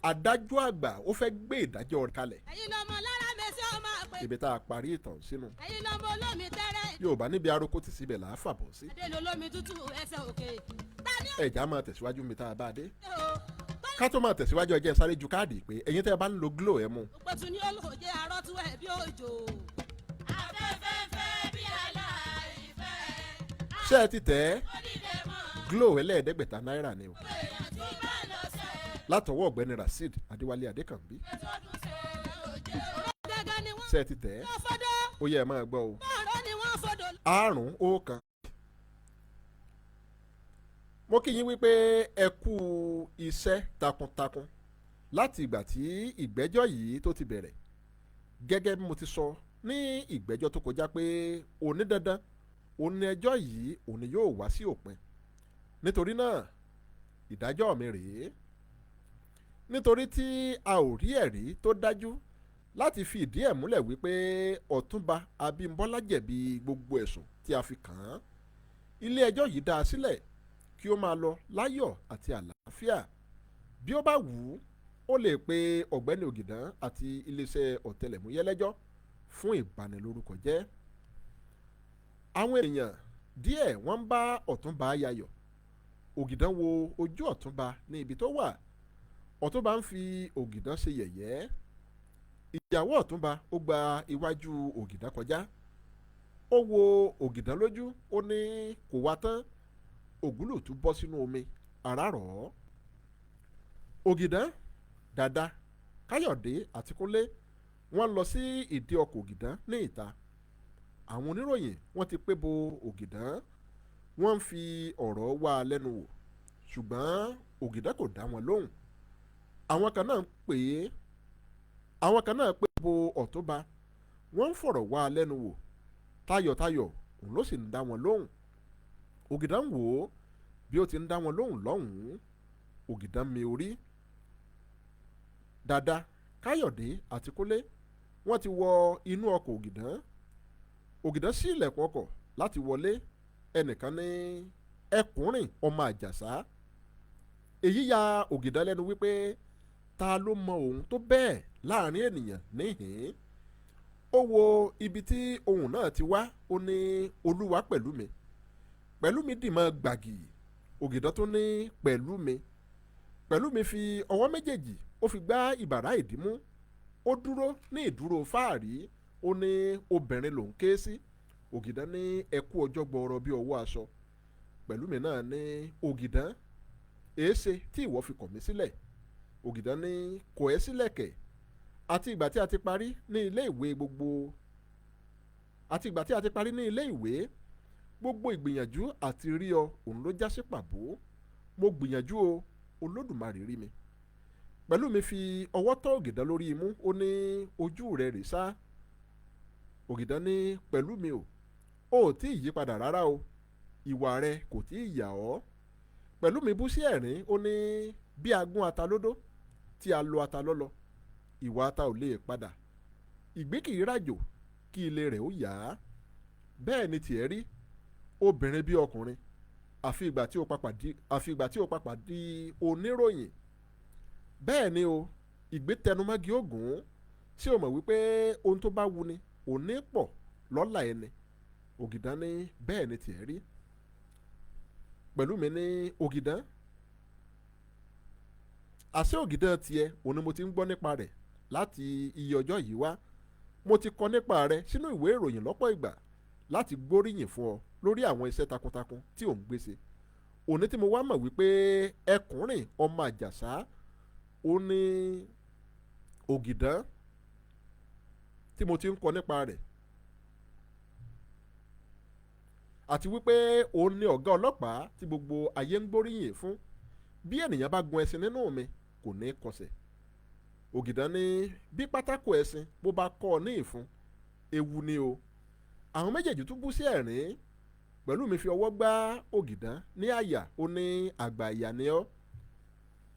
adájọ́ àgbà ó fẹ́ gbé ìdájọ́ rẹ̀ kalẹ̀. ibi tá a parí ìtàn sínú. Yorùbá níbi arókó ti síbẹ̀ là á fàbọ̀ sí. ẹ̀já máa tẹ̀síwájú mi tá a bá dé. ká tó máa tẹ̀síwájú ẹ jẹ́ n sáré ju káàdì pé ẹ̀yin tẹ́ ẹ bá ń lo Glo ẹ̀ mú. òpètù ni olùkọ́ jẹ́ arọ́tú ẹ̀ bí òjò. ṣé ẹ ti tẹ̀ ẹ́ Glo ẹlẹ́ẹ̀ẹ́dẹ́gbẹ̀ta náírà ni o látọwọ́ ọ̀gbẹ́ni Rasheed Adéwálé Adékànbí. ṣé ẹ ti tẹ̀ ẹ́ ó yẹ ẹ máa gbọ́ o. àrùn ọ̀kan. mo kí yín wípé ẹ kú iṣẹ́ takuntakun láti ìgbà tí ìgbẹ́jọ́ yìí tó ti bẹ̀rẹ̀. gẹ́gẹ́ bí mo ti sọ ní ìgbẹ́jọ́ tó kọjá pé òní dandan òní ẹjọ́ yìí òní yóò wá sí òpin. nítorí náà ìdájọ́ mi rèé. nítorí tí a ò rí ẹ̀rí tó dájú láti fi ìdí ẹ̀ múlẹ̀ wípé Ọ̀túnba Abímbọ́lá jẹ̀bi gbogbo ẹ̀sùn tí a fi kàn án. ilé ẹjọ́ yìí dá a sílẹ̀ kí ó máa lọ láyọ̀ àti àlàáfíà. bí ó bá wù ú ó lè pe ọ̀gbẹ́ni Ògìdán àti iléeṣẹ́ ọ̀tẹlẹ̀múyẹ́ lẹ́jọ́ fún ìbanilórúkọ jẹ́. àwọn èèyàn díẹ̀ wọ́n ń bá Ọ̀túnba yayọ̀. Ògìdán wo ojú Ọ̀túnba ní ibi tó wà. Ọ̀túnba ń fi Ògìdán ṣe yẹ̀yẹ́. ìyàwó Ọ̀túnba ó gba iwájú Ògìdán kọjá. ó wo Ògìdán lójú ó ní kò wá tán. ògúlùtú bọ́ sínú omi ara rọ̀ ọ́. Ògìdán, Dàda, Káyọ̀dé àti Kúnlé wọ́n lọ sí ìdí ọkọ̀ Ògìdán ní ìta. àwọn oníròyìn wọ́n ti pé bo Ògìdán wọ́n ń fi ọ̀rọ̀ wá a lẹ́nu wò ṣùgbọ́n Ògìdán kò dá wọn lóhùn. àwọn kan náà pé bo Ọ̀túnba wọ́n ń fọ̀rọ̀ wá a lẹ́nu wò tayọ̀tayọ̀ òun ló sì ń dá wọn lóhùn. Ògìdán wò ó bí ó ti ń dá wọn lóhùn lọ́hùn-ún. Ògìdán mi orí. Dàda, Káyọ̀dé àti Kúnlé wọ́n ti wọ inú ọkọ̀ Ògìdán. Ògìdán ṣí ilẹ̀kùn ọkọ̀ láti wọlé. ẹnìkan ní ẹkùnrin ọmọ Àjàsá. èyí ya Ògìdán lẹ́nu wípé ta ló mọ òun tó bẹ́ẹ̀ láàrin ènìyàn níhìn-ín. ó wo ibi tí ohùn náà ti wá ó ní Olúwa pẹ̀lú mi. pẹ̀lú mi dì mọ́ gbàgì. Ògìdán tó ní pẹ̀lú mi fi ọwọ́ méjèèjì ó fi gbá ìbàrá ìdímú. ó dúró ní ìdúró fáàrí ó ní obìnrin lòún ké sí. Ògìdán ní ẹkú ọjọ́ gbọọrọ bí ọwọ́ aṣọ. pẹ̀lú mi náà ní Ògìdán èéṣe tí ìwọ fi kọ̀ mí sílẹ̀. Ògìdán ní kò ẹ́ sílẹ̀ kẹ̀. àti ìgbà tí a ti parí ní ilé ìwé gbogbo ìgbìyànjú àti rí ọ òun ló já sí pàbó. mo gbìyànjú o Olódùmarè rí mi. pẹ̀lú mi fi ọwọ́ tọ́ Ògìdán lórí imú ó ní ojú rẹ̀ rè sá. Ògìdán ní pẹ̀lú mi ò tí ì yípadà rárá o ìwà rẹ kò tí ì yà ọ́. pẹ̀lú mi bú sí ẹ̀rín ó ní bí agún ata lódó tí a lo ata lọ́lọ́ ìwà ata ò lè padà. ìgbín kì í ràjò kí ilé rẹ̀ ó yá. bẹ́ẹ̀ ni tiẹ̀ rí obìnrin bí ọkùnrin àfi ìgbà tí ó papà di oníròyìn. bẹ́ẹ̀ ni o ìgbín tẹnumọ́gi ògùn tí o mọ̀ wípé ohun tó bá wuni òní pọ̀ lọ́la ẹni. Ògìdán ní bẹ́ẹ̀ ni tiẹ̀ rí. pẹ̀lú mi ní Ògìdán àṣé Ògìdán tiẹ̀ òun ni mo ti ń gbọ́ nípa rẹ̀ láti iye ọjọ́ yìí wá. mo ti kọ nípa rẹ̀ sínú ìwé ìròyìn lọ́pọ̀ ìgbà láti gbóríyìn fún ọ lórí àwọn iṣẹ́ takuntakun tí ò ń gbèsè. òní tí mo wá mọ̀ wípé ẹkùnrin ọmọ Àjàsá ó ní Ògìdán tí mo ti ń kọ nípa rẹ̀ àti wípé òun ní ọ̀gá ọlọ́pàá tí gbogbo ayé ń gbóríyìn fún. bí ènìyàn bá gun ẹṣin nínú mi kò ní kọsẹ̀. Ògìdán ní bí pátákó ẹṣin bó bá kọ́ ọ ní ìfun ewu ni o. àwọn méjèèjì tún bú sí ẹ̀rín. pẹ̀lú mi fi ọwọ́ gbá Ògìdán ní àyà ó ní àgbà ìyà ni ọ́.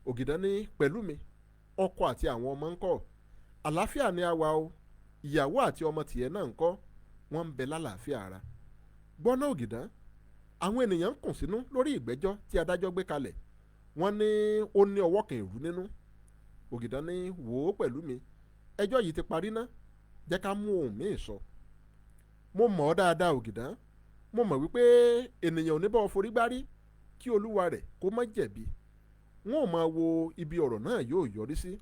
Ògìdán ní pẹ̀lú mi ọkọ àti àwọn ọmọ ńkọ́. àlàáfíà ni a wà o. ìyàwó àti ọmọ tìẹ náà ńkọ́ wọ́n ń bẹ lálàáfíà ara. gbọ́ná Ògìdán àwọn ènìyàn ń kùn sínú lórí ìgbẹ́jọ́ tí adájọ́ gbé kalẹ̀. wọ́n ní ó ní ọwọ́ kan ìrú nínú. Ògìdán ní wò ó pẹ̀lú mi ẹjọ́ yìí ti parí ná jẹ́ ká mú ohun míì sọ. mo mọ̀ ọ́ dáadáa Ògìdán mo mọ̀ wípé ènìyàn ò ní bá ọ forí gbárí kí olúwa rẹ̀ kó má jẹ̀bi. wọn ò máa wo ibi ọ̀rọ̀ náà yóò yọrí sí.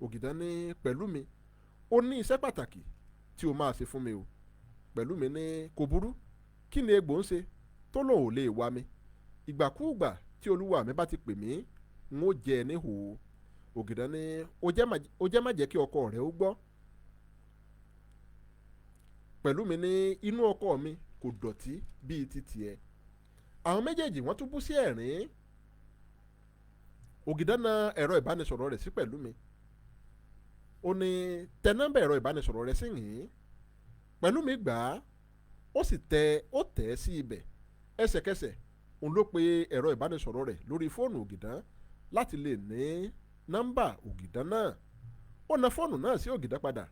Ògìdán ní pẹ̀lú mi ó ní iṣẹ́ pàtàkì tí o máa ṣe fún mi o. pẹ̀lú mi ní kò burú kí ni egbò ń ṣe. tó lòun ò lè wá mi ìgbàkúùgbà tí olúwa mi bá ti pè mí n ó jẹ ẹ níhò. Ògìdán ní ó jẹ́ má jẹ́ kí ọkọ rẹ̀ ó gbọ́. Pẹ̀lúmi ní inú ọkọ mi kò dọ̀tí bíi ti tiẹ̀. Àwọn méjèèjì wọ́n tún bú sí ẹ̀rín. Ògìdán na ẹ̀rọ ìbánisọ̀rọ̀ rẹ̀ sí Pẹ̀lúmi. Ó ní tẹ nọ́mbà ẹ̀rọ ìbánisọ̀rọ̀ rẹ̀ sí yìí. Pẹ̀lúmi gbà á ó sì tẹ̀ ẹ́ sí ibẹ̀. Ẹsẹ̀kẹsẹ̀ òun ló pe ẹ̀rọ ìbánisọ̀rọ̀ rẹ̀ lórí fóònù Ògìdán láti lè ní nọ́mbà Ògìdán náà. Ó na fóònù náà sí Ògìdán padà.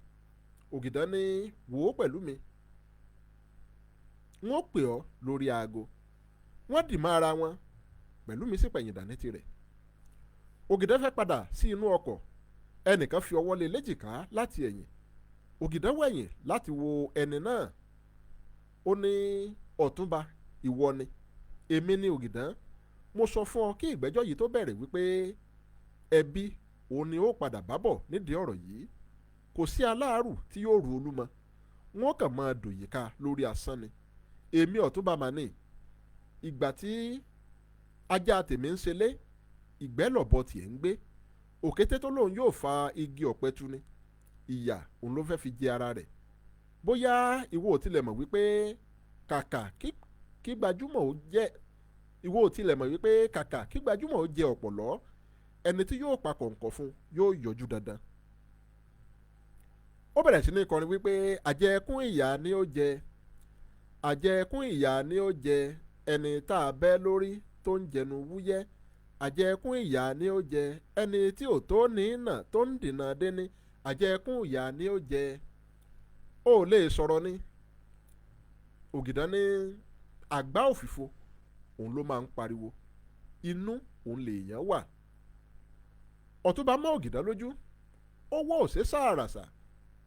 Ògìdán ní wò ó Pẹ̀lúmi, wọ́n pè ọ́ lórí aago. Wọ́n dì mọ́ ara wọn. Pẹ̀lúmi sì pẹ̀yìn dà ní tirẹ̀. Ògìdán fẹ́ padà sí inú ọkọ̀. Ẹnìkan fi ọwọ́ lé léjìká láti ẹ̀yìn. Ògìdán wẹ̀yìn láti wo ẹni náà. Ó ní Ọ̀túnba ìwọ ni. Èmi ni Ògìdán. Mo sọ fún ọ kí ìgbẹ́jọ́ yìí tó bẹ̀rẹ̀ wípé ẹbí òun ni ó padà bá bọ̀ nídìí ọ̀rọ̀ yìí. Kò sí aláàrù tí yóò ru Olúmọ. Wọ́n kàn máa dòyìká lórí asán ni. Èmi Ọ̀túnba mà ní. Ìgbà tí ajá tèmi ń ṣelé ìgbẹ́ lọ̀bọ tiẹ̀ ń gbé. Òkété tó lóun yóò fa igi ọ̀pẹ tu ni. Ìyà òun ló fẹ́ fi jẹ ara rẹ̀. Bóyá ìwọ ò tilẹ̀ mọ̀ wípé kàkà kí gbajúmọ̀ ó jẹ́ ìwọ ò tilẹ̀ mọ̀ wípé kàkà kí gbajúmọ̀ ó jẹ ọ̀pọ̀lọ́ ẹni tí yóò pa kọ̀ǹkọ̀ fún yóò yọjú dandan. Ó bẹ̀rẹ̀ sí ní kọrin wípé àjẹkún ìyà ni ó jẹ, àjẹkún ìyà ni ó jẹ ẹni tá a bẹ́ lórí tó ń jẹnu wúyẹ́, àjẹkún ìyà ni ó jẹ ẹni tí ò tó ní nà tó ń dènà déni, àjẹkún ìyà ni ó jẹ. Ó lè sọ̀rọ̀ ni. Ògìdán ní àgbá òfìfo òun ló máa ń pariwo, inú òun lèèyàn wà. Ọ̀túnba mọ́ Ògìdán lójú. Ó wọ́ òṣè sàràsà.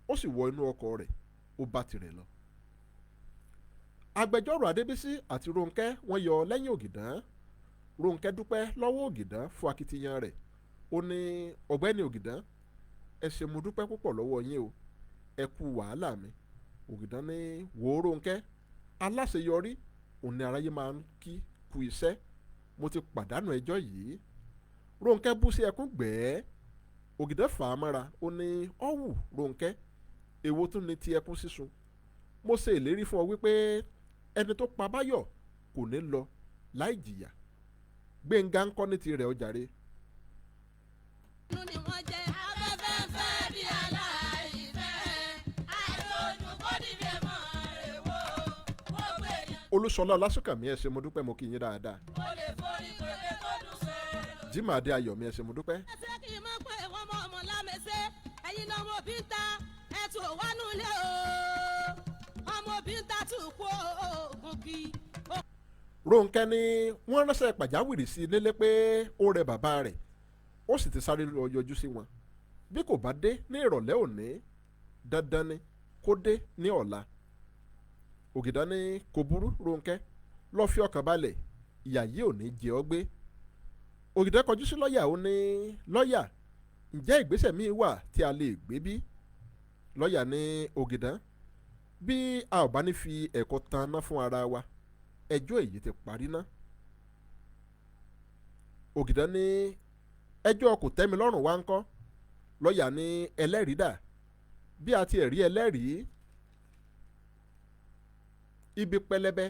Ó sì wọ inú ọkọ̀ rẹ̀. Ó bá tirẹ̀ lọ. Agbẹjọ́rò Adébísí àti Rónkẹ́ wọ́n yọ lẹ́yìn Ògìdán. Rónkẹ́ dúpẹ́ lọ́wọ́ Ògìdán fún akitiyan rẹ̀. Ó ní ọ̀gbẹ́ni Ògìdán, ẹ ṣé mo dúpẹ́ púpọ̀ lọ́wọ́ yín o, ẹ kú wàhálà mi. Ògìdán ní wò ó Rónkẹ́, aláṣeyọrí òun ni aráyé máa ń kí kú iṣẹ́. Mo ti pàdánù ẹjọ́ yìí. Rónkẹ́ bú sí ẹkún gbẹ̀ẹ́. Ògìdán fà á mọ́ra. Ó ní ọ̀wù Rónkẹ́, èwo tún ni ti ẹkún sísun. Mo ṣe ìlérí fún ọ wípé ẹni tó pa Báyọ̀ kò ní lọ láì jìyà. Gbénga ń kọ́ ní tirẹ̀ ọjàre. Inú ni wọ́n jẹ́ afẹ́fẹ́ bí aláìfẹ́, àìlójú kó dìde mọ́ èwo, wọ́n gbé yẹn. Olúṣọlá Ọlásùnkànmí ẹ ṣé mo dúpẹ́, mo kí yín dáadáa. Ó lè forí pèlè tó dùn sẹ́ẹ̀. Jímọ̀ Adé Ayọ̀mí ẹ ṣé mo dúpẹ́. Ẹsẹ̀ kì í mọ̀ pé wọ́n mọ ọmọ lámẹ́sẹ̀, ẹ̀yin lọ́mọ òbí ń ta ẹ̀tù òwánú ilé o. Ọmọ òbí ń ta tù kú oògùn kì í. Rónkẹ́ ní wọ́n ránṣẹ́ pàjáwìrì sí i nílé pé ó rẹ bàbá rẹ̀. Ó sì ti sáré lọ yọjú sí wọn. Bí kò bá dé ní ìrọ̀lẹ́ òní, dandan ni kó dé ní ọ̀la. Ògìdán ní kò burú Rónkẹ́, lọ fi ọkàn balẹ̀, ìyà yìí ò ní jẹ ọ́ gbé. Ògìdán kọjú sí lọ́ọ̀yà. Ó ní lọ́ọ̀yà, ǹjẹ́ ìgbésẹ̀ míì wà tí a lè gbé bí? Lọ́ọ̀yà ní Ògìdán, bí a ò bá ní fi ẹ̀kọ́ tan ná fún ara wa, ẹjọ́ èyí ti parí ná. Ògìdán ní ẹjọ́ kò tẹ́mi lọ́rùn wá ń kọ́. Lọ́ọ̀yà ní ẹlẹ́rìí dà? Bí a ti rí ẹlẹ́rìí, ibi pẹlẹbẹ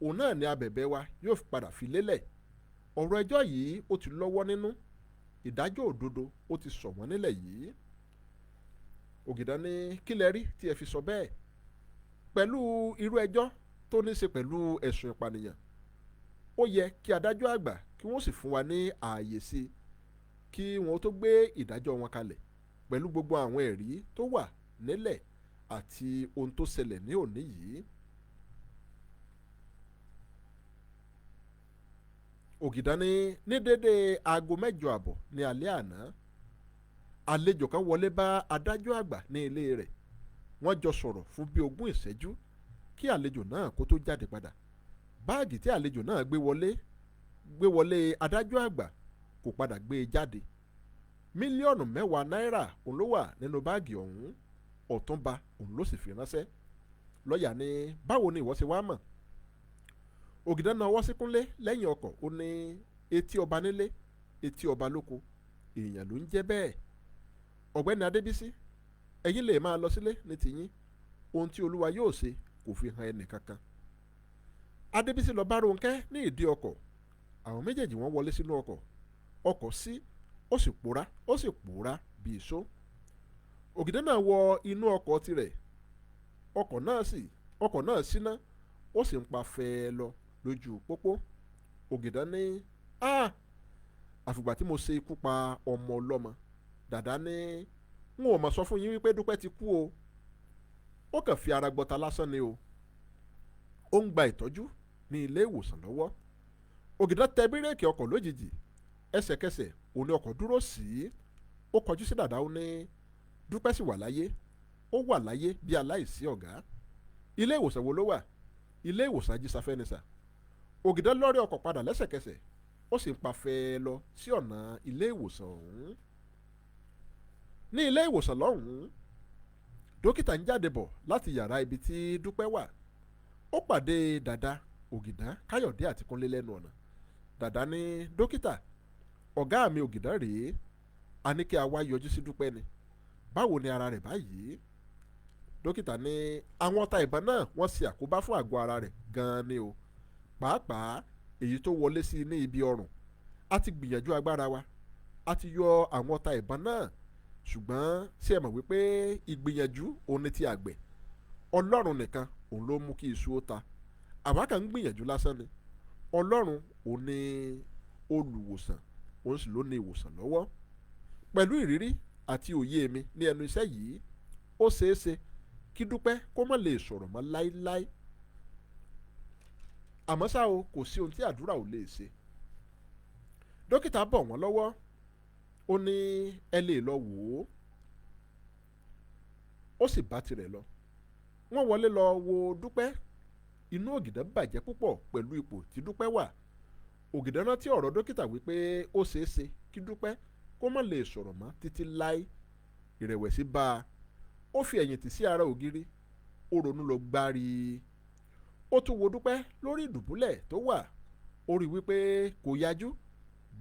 òun náà ni abẹ̀bẹ̀ wa yóò padà fi lélẹ̀. Ọ̀rọ̀ ẹjọ́ yìí ó ti lọ́wọ́ nínú. Ìdájọ́ òdodo ó ti sọ̀ wọ́n nílẹ̀ yìí. Ògìdán ní kí lẹ rí tí ẹ fi sọ bẹ́ẹ̀? Pẹ̀lú irú ẹjọ́ tó ní í ṣe pẹ̀lú ẹ̀sùn ìpànìyàn, ó yẹ kí adájọ́ àgbà kí wọ́n sì fún wa ní ààyè sí i kí wọ́n tó gbé ìdájọ́ wọn kalẹ̀ pẹ̀lú gbogbo àwọn ẹ̀rí tó wà nílẹ̀ àti ohun tó ṣẹlẹ̀ ní òní yìí. Ògìdán ní dédé aago 8:30 ní alẹ́ àná, àlejò kan wọlé bá adájọ́ àgbà ní ilé rẹ̀. Wọ́n jọ sọ̀rọ̀ fún bí 20 ìṣẹ́jú kí àlejò náà kó tó jáde padà. Báàgì tí àlejò náà gbé wọlé adájọ́ àgbà kò padà gbé e jáde. Mílíọ̀nù 10 náírà òun ló wà nínú báàgì ọ̀hún. Ọ̀túnba òun ló sì fi ránṣẹ́. Lọ́ọ̀yà ní báwo ni ìwọ ṣe wá mọ̀? Ògìdán náà ọwọ́ síkúnlé lẹ́yìn ọkọ̀ ó ní etí ọba nílé etí ọba lóko èèyàn ló ń jẹ́ bẹ́ẹ̀. Ọ̀gbẹ́ni Adébísí ẹ̀yin lè máa lọ sílé ní tiyín ohun tí Olúwa yóò ṣe kò fi hàn ẹnì kankan. Adébísí lọ bá Rónkẹ́ ní ìdí ọkọ̀ àwọn méjèèjì wọ́n wọlé sínú ọkọ̀ sí ó sì pòórá bí ìṣó. Ògìdán náà wọ inú ọkọ̀ tirẹ̀ ọkọ̀ náà síná ó sì ń pa fẹ́ẹ́ lọ lójú pópó. Ògìdán ní àfìgbà tí mo ṣe ikú pa ọmọ ọlọ́mọ dàdá ní n ò mọ̀ sọ fún yín wípé Dúpẹ́ ti kú o ó kàn fi ara gbọta lásán ni o ó ń gba ìtọ́jú ní ilé ìwòsàn lọ́wọ́. Ògìdán tẹ bírèkì ọkọ̀ lójijì ẹsẹ̀kẹsẹ̀ òun ni ọkọ̀ dúró sí ó kọjú sí dàdá ó ní Dúpẹ́ sì wà láyé ó wà láyé bí aláìsí ọ̀gá. Ilé ìwòsàn wo ló wà? Ilé ìwòsàn Ajísáfẹ́ ni sà. Ògìdán lọ́rí ọkọ̀ padà lẹ́sẹ̀kẹsẹ̀ ó sì ń pa fẹ́ẹ́ lọ sí ọ̀nà ilé ìwòsàn ọ̀hún. Ní ilé ìwòsàn lọ́hùn-ún dókítà ń jáde bọ̀ láti yàrá ibi tí Dúpẹ́ wà ó pàdé dàdá Ògìdán Káyọ̀dé àti Kúnlé lẹ́nu ọ̀nà. Dàdá ní dókítà ọ̀gá mi Ògìdán rèé a ní kí a wá yọjú sí Dúpẹ́ ni báwo ni ara rẹ̀ báyìí? Dókítà ní àwọn ọta ìbọn náà wọ́n ṣe àkóbá fún àgọ́ ara rẹ̀ gan-an ni o pàápàá èyí tó wọlé sí ní ibi ọrùn a ti gbìyànjú agbára wa a ti yọ àwọn ọta ìbọn náà ṣùgbọ́n ṣé ẹ mọ̀ wípé ìgbìyànjú òun ni ti àgbẹ̀ Ọlọ́run nìkan òun ló mú kí iṣu ó ta àwa kàn ń gbìyànjú lásán ni Ọlọ́run òun ni olùwòsàn òun sì ló ní ìwòsàn lọ́wọ́. Pẹ̀lú ìrírí àti òye mi ní ẹnu iṣẹ́ yìí ó ṣeéṣe kí Dúpẹ́ kó má lè sọ̀rọ̀ mọ́ láíláí àmọ́ ṣá o kò sí ohun tí àdúrà ò lè ṣe. Dókítà bọ̀ wọ́n lọ́wọ́ ó ní ẹ lè lọ wò ó sì bá tirẹ̀ lọ. Wọ́n wọlé lọ wo Dúpẹ́ inú Ògìdán bàjẹ́ púpọ̀ pẹ̀lú ipò tí Dúpẹ́ wà. Ògìdán rántí ọ̀rọ̀ dókítà wípé ó ṣeéṣe kí Dúpẹ́ kó má lè sọ̀rọ̀ mọ́ títí láí. Ìrẹ̀wẹ̀sì bá a ó fi ẹ̀yìn tì sí ara ògiri ó ronú lọ gbárí. Ó tún wo Dúpẹ́ lórí ìdùbúlẹ̀ tó wà ó rí wípé kò yájú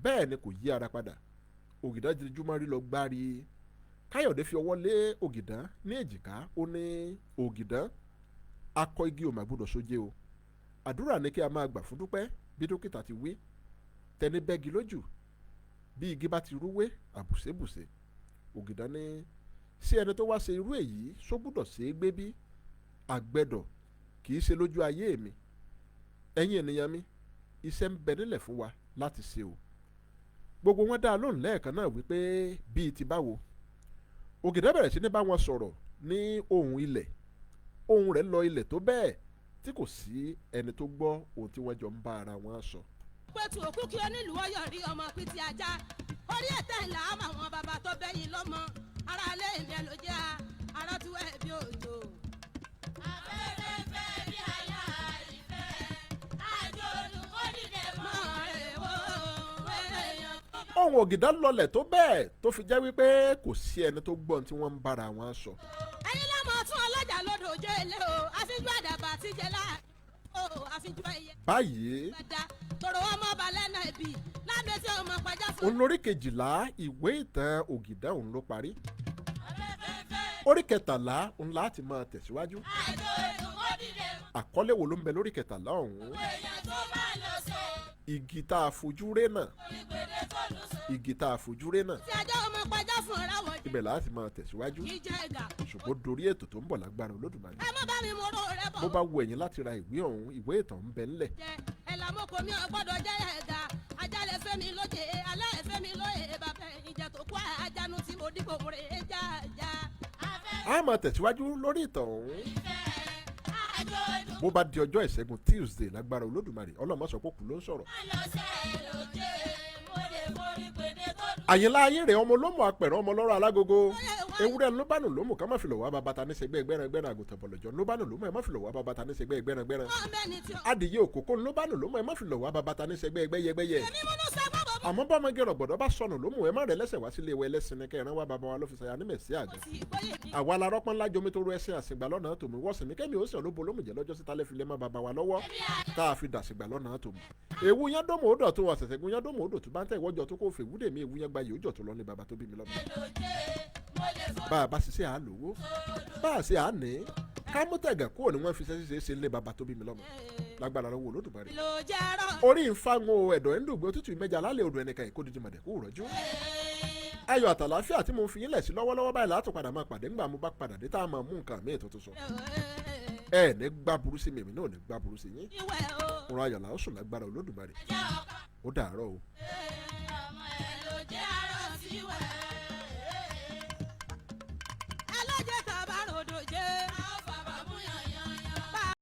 bẹ́ẹ̀ ni kò yí ara padà. Ògìdán jẹjúmọ́ rí lọ gbárí. Káyọ̀dé fi ọwọ́ lé Ògìdán ní èjìká ó ní Ògìdán akọ igi ò mà gbọdọ̀ sóje o àdúrà ní kí a máa gbà fún Dúpẹ́ bí dókítà ti wí tẹni bẹ́gi lójú bí igi bá ti rúwé àbùsébùsé. Ògìdán ní sí ẹni tó wá ṣe irú èyí só gbọ́dọ̀ ṣe é gbé bí àgbẹ̀dọ̀ kì í ṣe lójú ayé mi. Ẹ̀yin ènìyàn mi iṣẹ́ ń bẹ nílẹ̀ fún wa láti ṣe o. Gbogbo wọn dá a lóhùn lẹ́ẹ̀kan náà wípé bíi ti báwo. Ògìdán bẹ̀rẹ̀ sí ní bá wọn sọ̀rọ̀ ní ohùn ilẹ̀ ohùn rẹ̀ lọ ilẹ̀ tó bẹ́ẹ̀ tí kò sí ẹni tó gbọ́ ohun tí wọ́n jọ ń bá ara wọn sọ. pẹ̀tù òkú kí onílùú ọyọ rí ọmọ pìtì ajá orí ẹ̀tẹ̀ ńlá àmọ́ àwọn bàbá tó bẹ́yìn lọ́mọ ara ilé ìbẹ̀ ló jẹ́ ara tí wẹ́ẹ̀ bí òjò. afẹ́fẹ́ fẹ́ bí aya ìfẹ́ àjò olùkọ́dìdẹ mọ́ èèwọ̀ èèyàn. Ohùn Ògìdán lọlẹ̀ tó bẹ́ẹ̀ tó fi jẹ́ wípé kò sí ẹni tó gbọ́ ohun tí wọ́n ń bára wọn sọ. ẹ̀yin lọ́mọ tún ọlọ́jà lọ́dọ̀ òjò ilé o àfijọ́ àdàbà àtijẹ́ láàrin o àfijọ́ ẹ̀yẹ. Báyìí tòrò ọmọ balẹ̀ náà bì lábẹ́ tí ọmọ pàjá fún. olórí 12 ìwé ìtàn Ògìdán òun ló parí. Orí 13 òun láti máa tẹ̀síwájú. Àkọlé wo ló ń bẹ lórí 13 ọ̀hún? Igi tá a fojú ré náà. Igi tá a fojú ré náà. tí ajá ọmọ pàjá fún ọ̀rá wọ̀ jẹ́. Ibẹ̀ láti máa tẹ̀síwájú. kì í jẹ́ ẹ̀gà. Ṣùgbọ́n dorí ètò tó ń bọ̀ lágbára Olódùmarè. ẹ má bá mi mú oró rẹ bọ̀. Bó bá wù ẹ̀yin láti ra ìwé ọ̀hún ìwé ìtàn ń bẹ ńlẹ̀. jẹ́ ẹ̀làmọ́kọ mi ò gbọ́dọ̀ jẹ́ ẹ̀gà ajá lè fẹ́ mi lóje alẹ́ fẹ́ mi lóye bàbá ìjẹ́ tó kó ajánu tí mo dìbò mú rè é já já. A máa tẹ̀síwájú lórí ìtàn ọ̀hún. Bó bá di ọjọ́ ìṣẹ́gun Tuesday lágbára Olódùmarè ọlọ́mọsọ̀pọ̀ kù ló ń sọ̀rọ̀. Àyìnlá ayé rẹ̀ ọmọ olómù apẹ̀rẹ̀ ọmọ lọ́rọ̀ alágogo ewúrẹ́ lóbánu lómù ká má fi lọ̀ wá bàbá ta ní sẹgbẹ́ ẹgbẹ́rẹ́gbẹ́rẹ́ àgùntàn bọ̀lọ̀jọ́ lóbánu lómù ẹ má fi lọ̀ wá bàbá ta ní sẹgbẹ́ ẹgbẹ́rẹ́gbẹ́rẹ́ adìyẹ òkòkò lóbánu lómù ẹ má fi lọ̀ wá bàbá ta ní sẹgbẹ́ ẹgbẹ́yẹgbẹ́yẹ. èmi múnú sẹ́gbọ́n bọ̀ àmọ́ bá ọmọge rọ̀gbọ̀dọ̀ bá sọnù ló mú ẹ má rẹ̀ lẹ́sẹ̀ wá sílé ìwé ẹlẹ́sìn ní kẹrin wá bàbá wa ló fi ṣàyà ní mẹ̀sí àgbẹ̀. àwa la rọ́pọ́n ńlá jomi tó ru ẹsẹ̀ àsìgbà lọ́nà tòmí wọ́sìn mi kẹ́mi ó sì olóbo lómùjẹ́ lọ́jọ́ síta lẹ́fi lé má bàbá wa lọ́wọ́ tá a fi dàsìgbà lọ́nà tòmí. ewu yẹn dómò ó dọ̀tún ọ̀sẹ̀sẹ̀ gun yẹn dómò ó dọ̀tún bá ń tẹ̀ ìwọ́jọ́ tó kó fè wúdè mí ewu yẹn gba yìí ó jọ̀ tó lọ ní bàbá tó bí mi lọ́mọ. bá a bá ṣiṣẹ́ à lówó bá a ṣe à ní ká mú tẹ̀gà kúrò ni wọ́n fi ṣe ṣe lé bàbá tó bí mi lọ́mọ lágbára lọ́wọ́ Olódùmarè. orí ń fáwọn ẹ̀dọ̀ ẹ̀ńdùgbò tútù ìmẹ́jà lálẹ́ odò ẹnìkan ìkó dídí mọ̀dẹ̀kú rọ̀jú. ayọ̀ àtàláfíà tí mo fi yín lẹ̀ sí lọ́wọ́lọ́wọ́ báyìí látò padà máa pàdé ńgbà mo bá padà dé tá a máa mú nǹkan míì tuntun sọ. ẹ ní gbá burú sí mi èmi náà ní gbá burú sí yín. ọ̀rọ̀ ayọ̀ làásùn lágbára Olódùmarè. ó dàárọ̀ o.